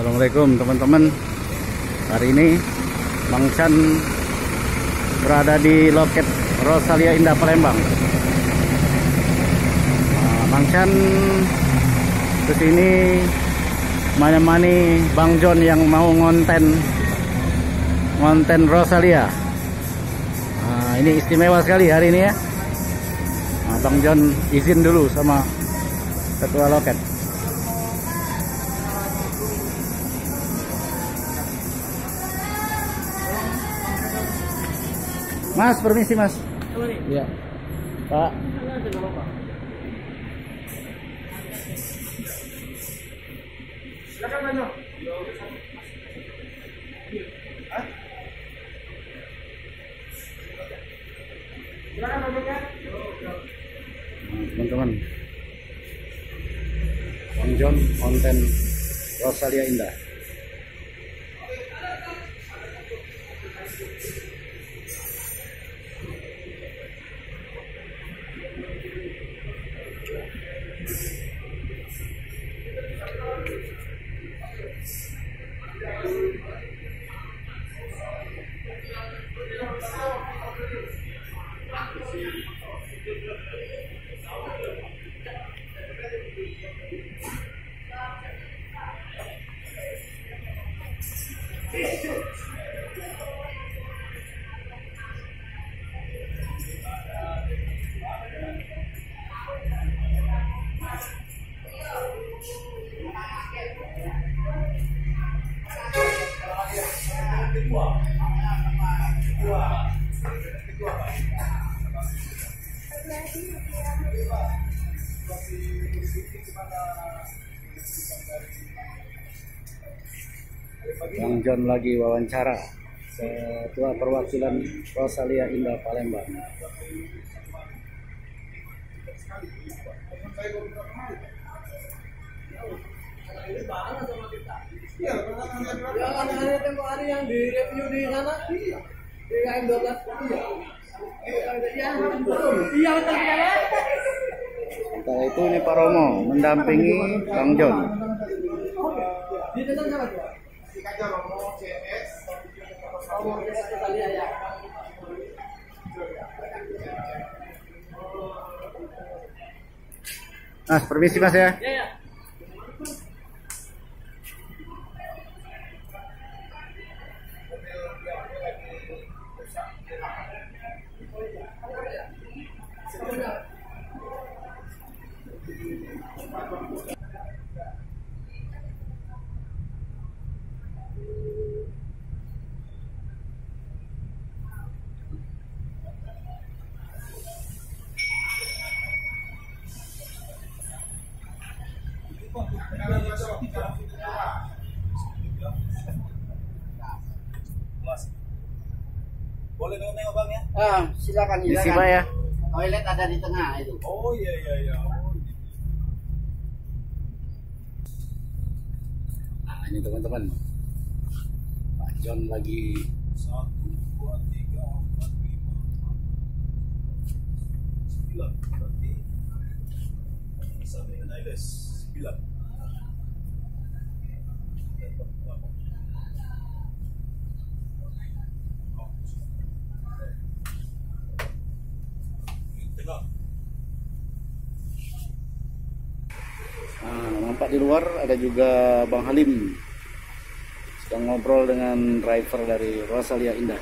Assalamualaikum teman-teman. Hari ini Bang Chan berada di loket Rosalia Indah Palembang. Bang Chan kesini menemani Bang John yang mau ngonten Rosalia. Ini istimewa sekali hari ini ya. Bang John izin dulu sama ketua loket. Mas, permisi Mas. Iya. Pak. Silakan Mas. Silakan masukkan. Teman-teman, Bang John konten Rosalia Indah. Bang John lagi wawancara ketua perwakilan Rosalia Indah Palembang. Iya, ada tempo hari yang di review di sana. Iya. Di KM12. Iya, betul sekali. Sementara itu ini Pak Romo mendampingi Bang John. Di depan siapa tuh? Dikajar Romo CS. Romo Rosalia ya. Mas, permisi Mas ya. Iya. Boleh nengok Bang ya? Silakan. Isi Pak ya. Toilet ada di tengah itu. Oh iya. Nah, ini teman-teman. Pak John lagi 1, 2, 3, 4, 5, 9. Berarti sampai dengan 9. Nampak di luar ada juga Bang Halim sedang ngobrol dengan driver dari Rosalia Indah.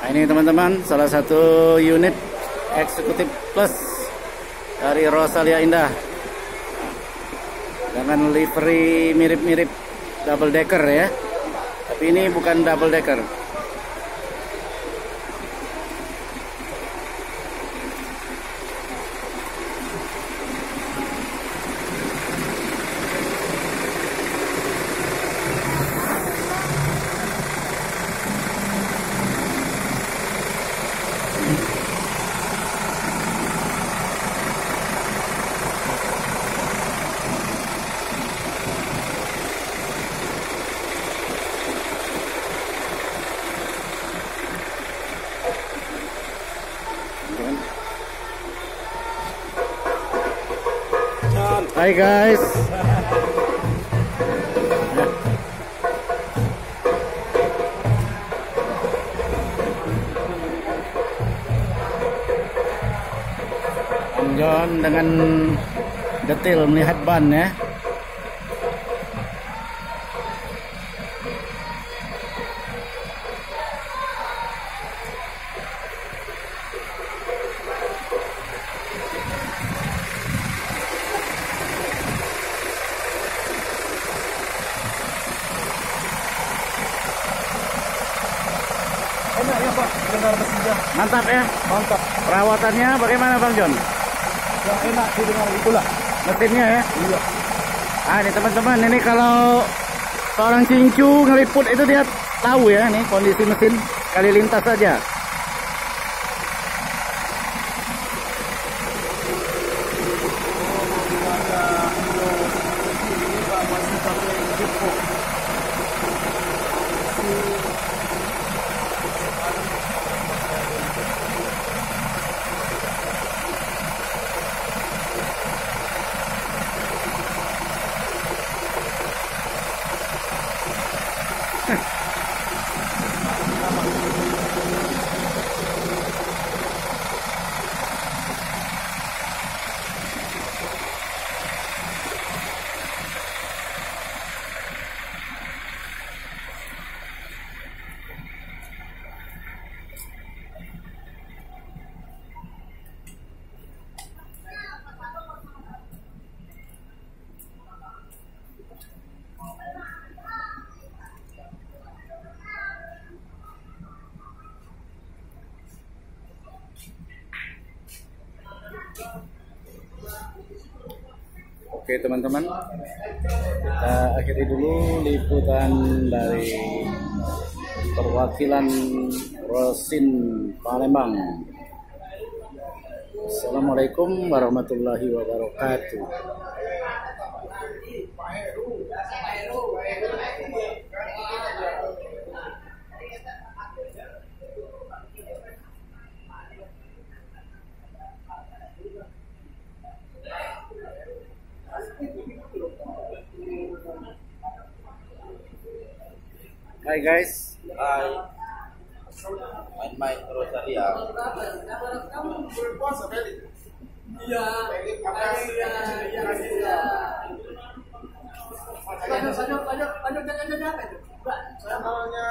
Nah, ini teman-teman salah satu unit eksekutif plus dari Rosalia Indah dengan livery mirip-mirip double decker ya. Tapi ini bukan double decker. Hai guys. Bang John dengan detail melihat ban ya. Enak ya Pak, dengar mesinnya. Mantap ya. Mantap. Perawatannya bagaimana Bang John? Yang enak didengar itulah. Mesinnya ya. Iya. Ah, ini teman-teman, ini kalau seorang cincu ngeliput itu dia tahu ya nih kondisi mesin kali lintas saja. Oke teman-teman, kita akhiri dulu liputan dari perwakilan Rosin Palembang. Assalamualaikum warahmatullahi wabarakatuh. Hai guys. Hai. Main-main terus tadi ya. Kamu berpuasa Feli? Iya. Banyak apa itu? Namanya